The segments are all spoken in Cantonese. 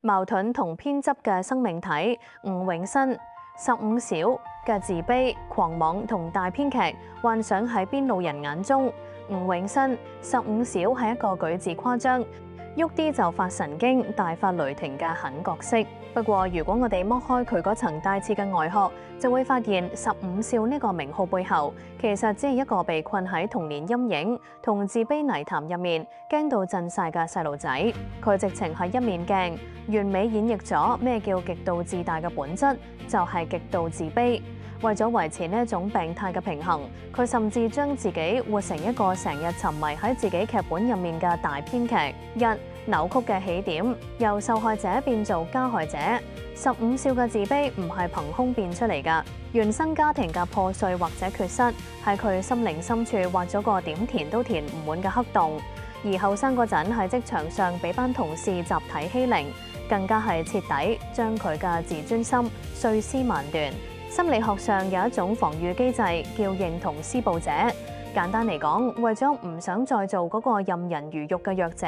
矛盾同偏執嘅生命體吳永新15小嘅自卑、狂妄同大編劇幻想喺邊路人眼中，吳永新15小係一個舉止誇張，喐啲就發神經、大發雷霆嘅狠角色。不過，如果我哋剝開佢嗰層帶刺嘅外殼，就會發現15少呢個名號背後，其實只係一個被困喺童年陰影同自卑泥潭入面，驚到震晒嘅細路仔。佢直情係一面鏡，完美演繹咗咩叫極度自大嘅本質，就係極度自卑。為咗維持呢一種病態嘅平衡，佢甚至將自己活成一個成日沉迷喺自己劇本入面嘅大編劇。扭曲嘅起點，由受害者變做加害者。15少嘅自卑唔係憑空變出嚟㗎，原生家庭嘅破碎或者缺失，喺佢心靈深處畫咗個點填都填唔滿嘅黑洞。而後生嗰陣喺職場上俾班同事集體欺凌，更加係徹底將佢嘅自尊心碎屍萬段。心理學上有一種防禦機制叫認同施暴者。簡單嚟講，為咗唔想再做嗰個任人魚肉嘅弱者，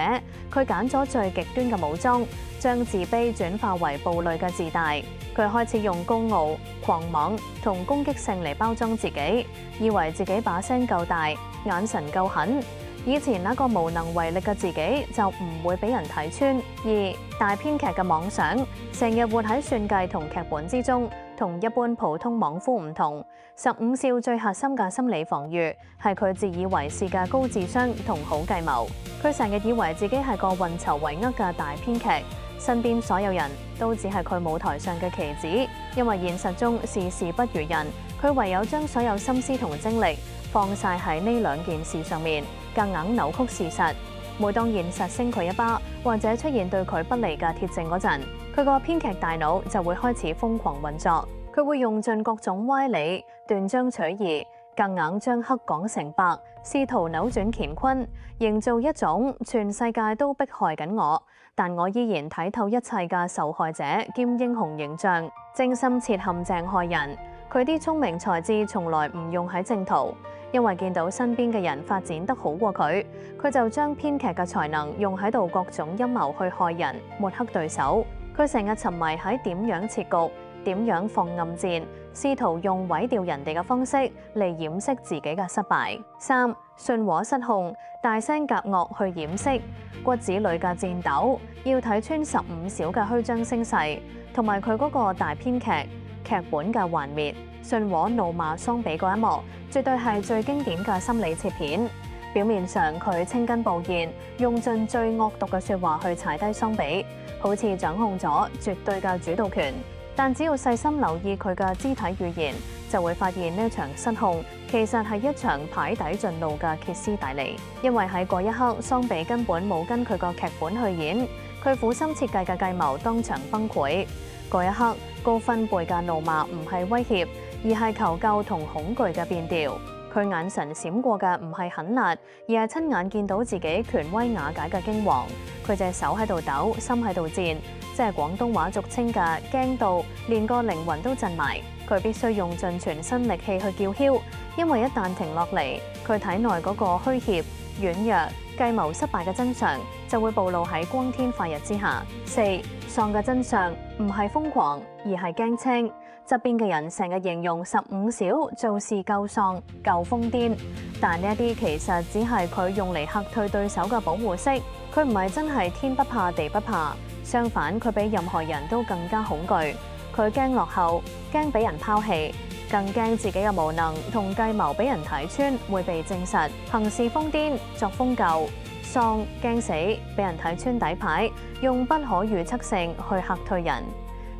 佢揀咗最極端嘅武裝，將自卑轉化為暴戾嘅自大。佢開始用高傲、狂妄同攻擊性嚟包裝自己，以為自己把聲夠大、眼神夠狠。以前那個無能為力嘅自己就唔會俾人睇穿。而大編劇嘅妄想，成日活喺算計同劇本之中，同一般普通莽夫唔同。15少最核心嘅心理防禦係佢自以為是嘅高智商同好計謀。佢成日以為自己係個運籌帷幄嘅大編劇，身邊所有人都只係佢舞台上嘅棋子。因為現實中事事不如人，佢唯有將所有心思同精力放晒喺呢兩件事上面，夾硬扭曲事實。每當現實升佢一巴，或者出現對佢不利嘅鐵證嗰陣，佢個編劇大腦就會開始瘋狂運作。佢會用盡各種歪理，斷章取義，夾硬將黑講成白，試圖扭轉乾坤，營造一種全世界都迫害緊我，但我依然睇透一切嘅受害者兼英雄形象，精心設陷阱害人。佢啲聰明才智從來唔用喺正途，因為見到身邊嘅人發展得好過佢，佢就將編劇嘅才能用喺度各種陰謀去害人、抹黑對手。佢成日沉迷喺點樣設局、點樣放暗箭，試圖用毀掉人哋嘅方式嚟掩飾自己嘅失敗。3. 信和失控，大聲夾惡去掩飾骨子裏嘅戰鬥，要睇穿15小嘅虛張聲勢，同埋佢嗰個大編劇劇本嘅幻滅。信和怒罵桑比嗰一幕，絕對係最經典嘅心理切片。表面上佢青筋暴現，用盡最惡毒嘅說話去踩低桑比，好似掌控咗絕對嘅主導權。但只要細心留意佢嘅肢體語言，就會發現呢場失控其實係一場牌底盡露嘅歇斯底里。因為喺嗰一刻，桑比根本冇跟佢個劇本去演，佢苦心設計嘅計謀當場崩潰。嗰一刻，高分貝嘅怒罵唔係威脅，而係求救同恐懼嘅變調。佢眼神閃過嘅唔係狠辣，而係親眼見到自己權威瓦解嘅驚惶。佢隻手喺度抖，心喺度戰，即係廣東話俗稱嘅驚到連個靈魂都震埋。佢必須用盡全身力氣去叫囂，因為一旦停落嚟，佢體內嗰個虛怯、軟弱、計謀失敗嘅真相就會暴露喺光天化日之下。4. 喪嘅真相唔係瘋狂，而係驚青。側邊嘅人成日形容15小做事夠喪、夠瘋癲，但呢一啲其實只係佢用嚟嚇退對手嘅保護色。佢唔係真係天不怕地不怕，相反佢比任何人都更加恐懼。佢驚落後，驚俾人拋棄，更驚自己嘅無能同計謀俾人睇穿會被證實。行事瘋癲，作風舊，喪，驚死，俾人睇穿底牌，用不可預測性去嚇退人。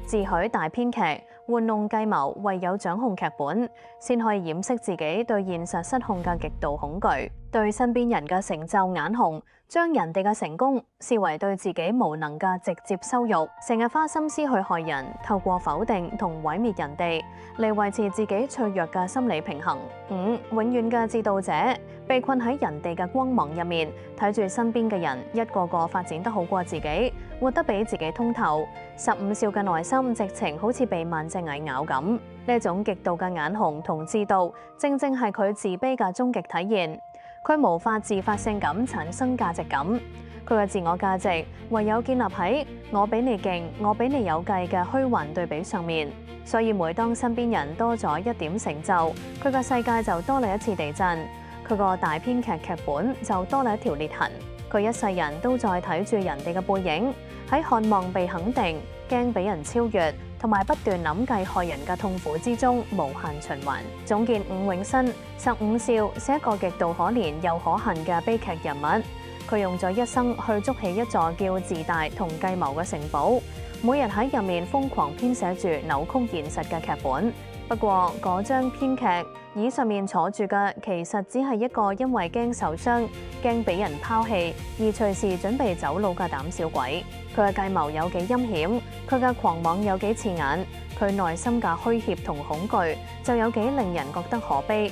自詡大編劇，玩弄計謀，唯有掌控劇本，先可以掩飾自己對現實失控嘅極度恐懼，對身邊人嘅成就眼紅，將人哋嘅成功視為對自己無能嘅直接羞辱，成日花心思去害人，透過否定同毀滅人哋嚟維持自己脆弱嘅心理平衡。5. 永遠嘅自導者，被困喺人哋嘅光芒入面，睇住身邊嘅人一個個發展得好過自己，活得比自己通透。15少嘅內心直情好似被萬隻蟻咬咁，呢種極度嘅眼紅同自導，正正係佢自卑嘅終極體現。佢無法自發性咁產生價值感，佢嘅自我價值唯有建立喺我比你勁、我比你有計嘅虛幻對比上面。所以每當身邊人多咗一點成就，佢個世界就多了一次地震，佢個大編劇劇本就多了一條裂痕。佢一世人都在睇住人哋嘅背影，喺渴望被肯定、驚俾人超越，同埋不斷諗計害人嘅痛苦之中無限循環。總結伍永新15少是一個極度可憐又可恨嘅悲劇人物。佢用咗一生去築起一座叫自大同計謀嘅城堡，每日喺入面瘋狂編寫住扭曲現實嘅劇本。不過嗰張編劇椅上面坐住嘅，其實只係一個因為驚受傷、驚俾人拋棄而隨時準備走佬嘅膽小鬼。佢嘅計謀有幾陰險，佢嘅狂妄有幾刺眼，佢內心嘅虛怯同恐懼就有幾令人覺得可悲。